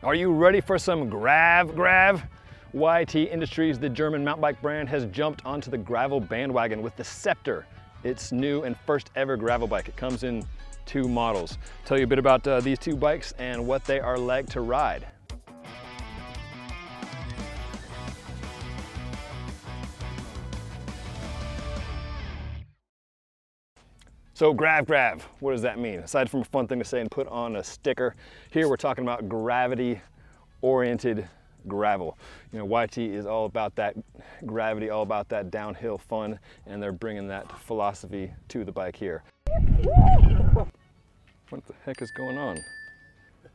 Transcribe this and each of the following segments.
Are you ready for some grav? YT Industries, the German mountain bike brand, has jumped onto the gravel bandwagon with the Szepter. It's new and first ever gravel bike. It comes in 2 models. Tell you a bit about these 2 bikes and what they are like to ride. So grav, what does that mean? Aside from a fun thing to say and put on a sticker, here we're talking about gravity-oriented gravel. You know, YT is all about that gravity, all about that downhill fun, and they're bringing that philosophy to the bike here. What the heck is going on?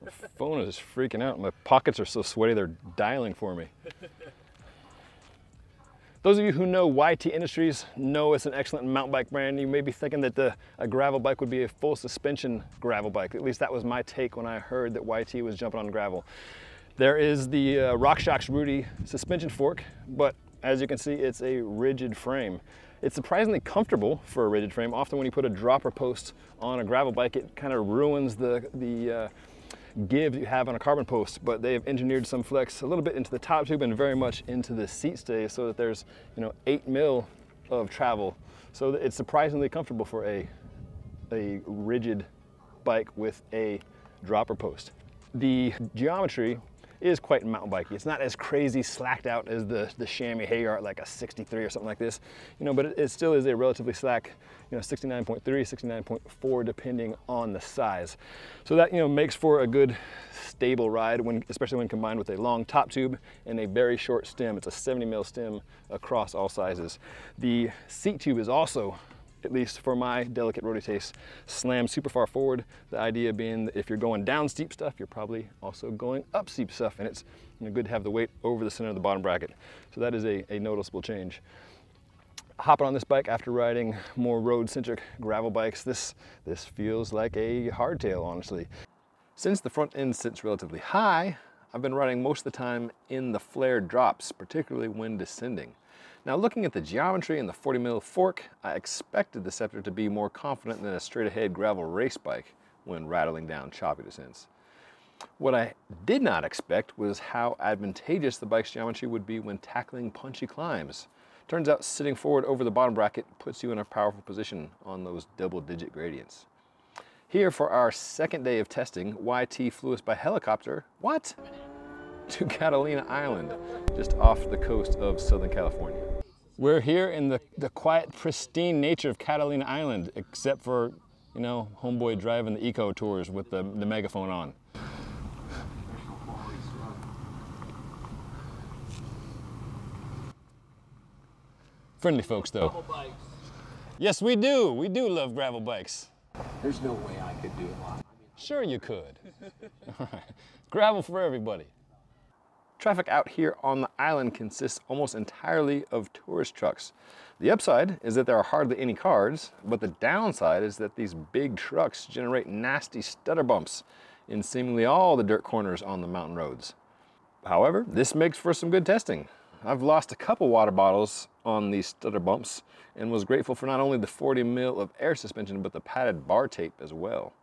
My phone is freaking out. My pockets are so sweaty, they're dialing for me. Those of you who know YT Industries know it's an excellent mountain bike brand. You may be thinking that a gravel bike would be a full suspension gravel bike. At least that was my take when I heard that YT was jumping on gravel. There is the RockShox Rudy suspension fork, but as you can see, it's a rigid frame. It's surprisingly comfortable for a rigid frame. Often when you put a dropper post on a gravel bike, it kind of ruins the give you have on a carbon post, but they've engineered some flex a little bit into the top tube and very much into the seat stay so that there's 8 mil of travel. So it's surprisingly comfortable for a rigid bike with a dropper post. The geometry is quite mountain bikey. It's not as crazy slacked out as the chamois Hayart, like a 63 or something like this, but it still is a relatively slack, 69.3, 69.4, depending on the size. So that, makes for a good stable ride, especially when combined with a long top tube and a very short stem. It's a 70 mil stem across all sizes. The seat tube is also, at least for my delicate roadie taste, slammed super far forward. The idea being that if you're going down steep stuff, you're probably also going up steep stuff, and it's good to have the weight over the center of the bottom bracket. So that is a noticeable change. Hopping on this bike after riding more road-centric gravel bikes, this feels like a hardtail, honestly. Since the front end sits relatively high, I've been riding most of the time in the flared drops, particularly when descending. Now, looking at the geometry and the 40 mil fork, I expected the Szepter to be more confident than a straight ahead gravel race bike when rattling down choppy descents. What I did not expect was how advantageous the bike's geometry would be when tackling punchy climbs. Turns out sitting forward over the bottom bracket puts you in a powerful position on those double-digit gradients. Here for our second day of testing, YT flew us by helicopter, to Catalina Island, just off the coast of Southern California. We're here in the quiet, pristine nature of Catalina Island, except for, homeboy driving the eco tours with the megaphone on. Friendly folks, though. Yes, we do. We do love gravel bikes. There's no way I could do it. Sure you could. All right. Gravel for everybody. Traffic out here on the island consists almost entirely of tourist trucks. The upside is that there are hardly any cars, but the downside is that these big trucks generate nasty stutter bumps in seemingly all the dirt corners on the mountain roads. However, this makes for some good testing. I've lost a couple water bottles on these stutter bumps and was grateful for not only the 40 mil of air suspension, but the padded bar tape as well.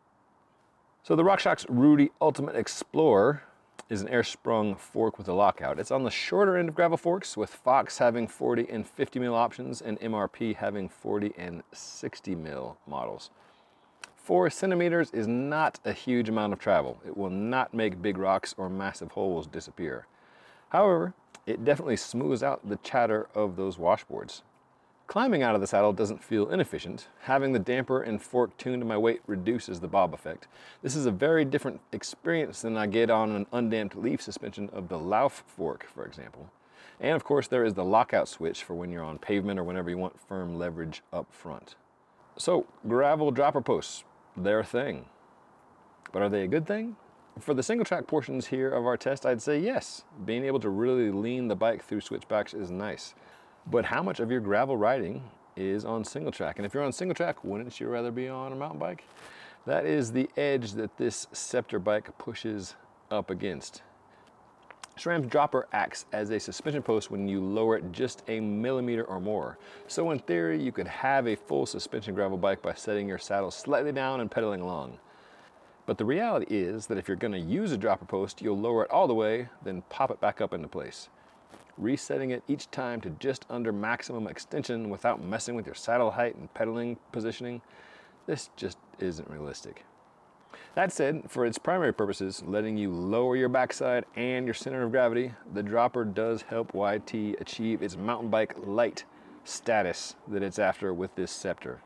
So the RockShox Rudy Ultimate Explorer is an air-sprung fork with a lockout. It's on the shorter end of gravel forks, with Fox having 40 and 50 mil options and MRP having 40 and 60 mil models. 4 centimeters is not a huge amount of travel. It will not make big rocks or massive holes disappear. However, it definitely smooths out the chatter of those washboards. Climbing out of the saddle doesn't feel inefficient. Having the damper and fork tuned to my weight reduces the bob effect. This is a very different experience than I get on an undamped leaf suspension of the Lauf fork, for example. And of course, there is the lockout switch for when you're on pavement or whenever you want firm leverage up front. So, gravel dropper posts, they're a thing. But are they a good thing? For the single track portions here of our test, I'd say yes. Being able to really lean the bike through switchbacks is nice. But how much of your gravel riding is on single track? And if you're on single track, wouldn't you rather be on a mountain bike? That is the edge that this Szepter bike pushes up against. SRAM's dropper acts as a suspension post when you lower it just a millimeter or more. So in theory, you could have a full suspension gravel bike by setting your saddle slightly down and pedaling along. But the reality is that if you're going to use a dropper post, you'll lower it all the way, then pop it back up into place. Resetting it each time to just under maximum extension without messing with your saddle height and pedaling positioning, this just isn't realistic. That said, for its primary purposes, letting you lower your backside and your center of gravity, the dropper does help YT achieve its mountain bike light status that it's after with this Szepter.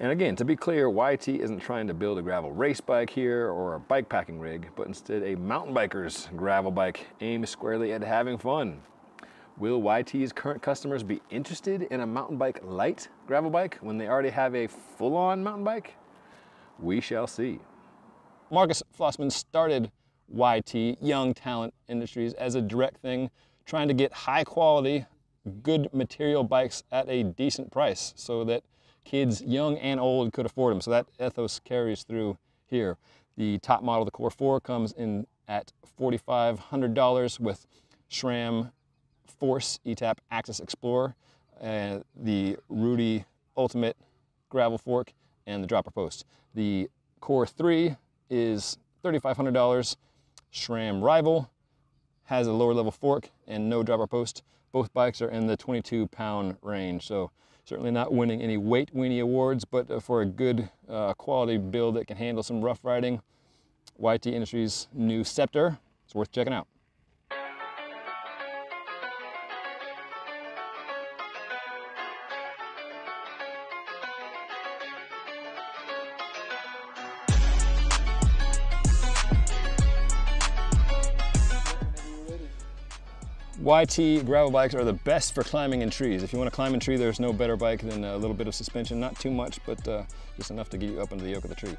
And again, to be clear, YT isn't trying to build a gravel race bike here or a bike packing rig, but instead a mountain biker's gravel bike aimed squarely at having fun. Will YT's current customers be interested in a mountain bike light gravel bike when they already have a full-on mountain bike? We shall see. Marcus Flossman started YT, Young Talent Industries, as a direct thing, trying to get high quality, good material bikes at a decent price so that kids young and old could afford them. So that ethos carries through here. The top model, the Core 4, comes in at $4,500 with SRAM Force eTap AXS XPLR, the Rudy Ultimate gravel fork, and the dropper post. The Core 3 is $3,500. SRAM Rival has a lower level fork and no dropper post. Both bikes are in the 22-pound range, so certainly not winning any weight weenie awards, but for a good quality build that can handle some rough riding, YT Industries' new Szepter, it's worth checking out. YT gravel bikes are the best for climbing in trees. If you want to climb in a tree, there's no better bike than a little bit of suspension, not too much, but just enough to get you up into the yoke of the tree.